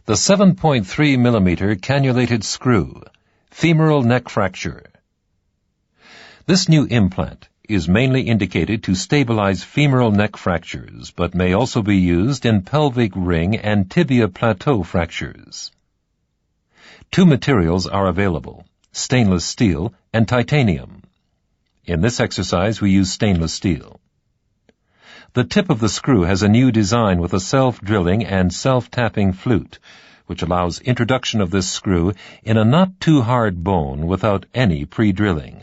The 7.3 millimeter cannulated screw, femoral neck fracture. This new implant is mainly indicated to stabilize femoral neck fractures, but may also be used in pelvic ring and tibia plateau fractures. Two materials are available, stainless steel and titanium. In this exercise, we use stainless steel. The tip of the screw has a new design with a self-drilling and self-tapping flute, which allows introduction of this screw in a not-too-hard bone without any pre-drilling.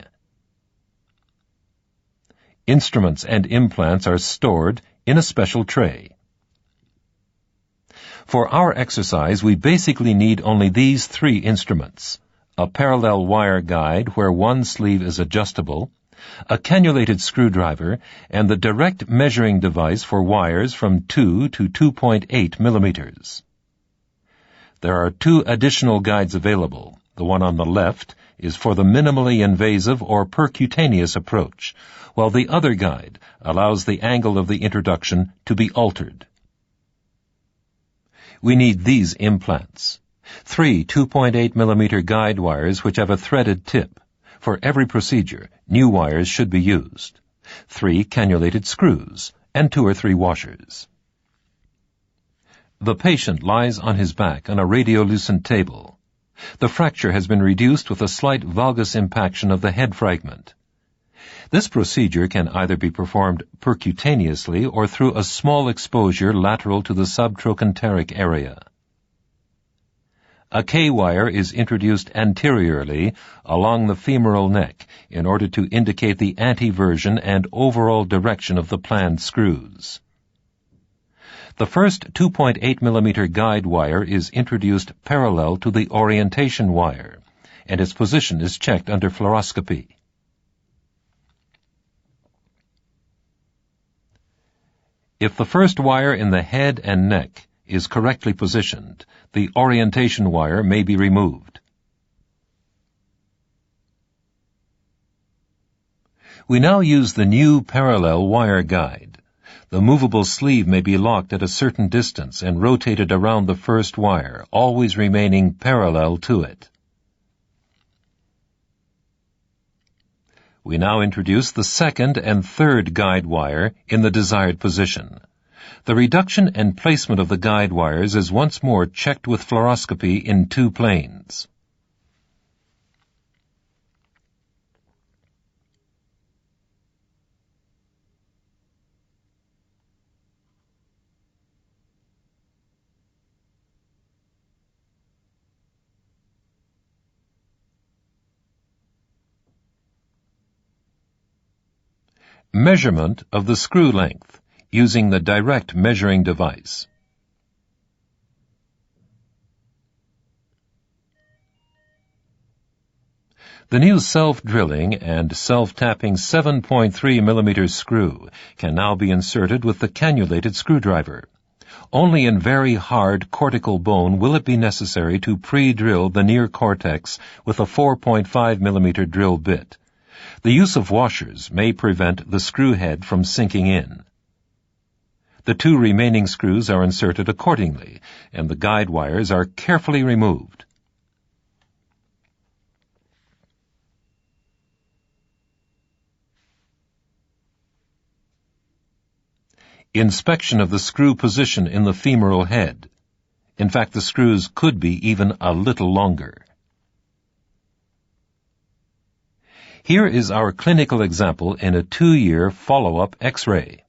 Instruments and implants are stored in a special tray. For our exercise, we basically need only these three instruments: a parallel wire guide where one sleeve is adjustable, a cannulated screwdriver, and the direct measuring device for wires from 2 to 2.8 millimeters. There are two additional guides available. The one on the left is for the minimally invasive or percutaneous approach, while the other guide allows the angle of the introduction to be altered. We need these implants: 3 2.8 millimeter guide wires which have a threaded tip. For every procedure, new wires should be used. 3 cannulated screws, and 2 or 3 washers. The patient lies on his back on a radiolucent table. The fracture has been reduced with a slight valgus impaction of the head fragment. This procedure can either be performed percutaneously or through a small exposure lateral to the subtrochanteric area. A K-wire is introduced anteriorly along the femoral neck in order to indicate the anteversion and overall direction of the planned screws. The first 2.8 millimeter guide wire is introduced parallel to the orientation wire, and its position is checked under fluoroscopy. If the first wire in the head and neck is correctly positioned, the orientation wire may be removed. We now use the new parallel wire guide. The movable sleeve may be locked at a certain distance and rotated around the first wire, always remaining parallel to it. We now introduce the second and third guide wire in the desired position. The reduction and placement of the guide wires is once more checked with fluoroscopy in 2 planes. Measurement of the screw length using the direct measuring device. The new self-drilling and self-tapping 7.3 millimeter screw can now be inserted with the cannulated screwdriver. Only in very hard cortical bone will it be necessary to pre-drill the near cortex with a 4.5 millimeter drill bit. The use of washers may prevent the screw head from sinking in. The 2 remaining screws are inserted accordingly, and the guide wires are carefully removed. Inspection of the screw position in the femoral head. In fact, the screws could be even a little longer. Here is our clinical example in a 2-year follow-up X-ray.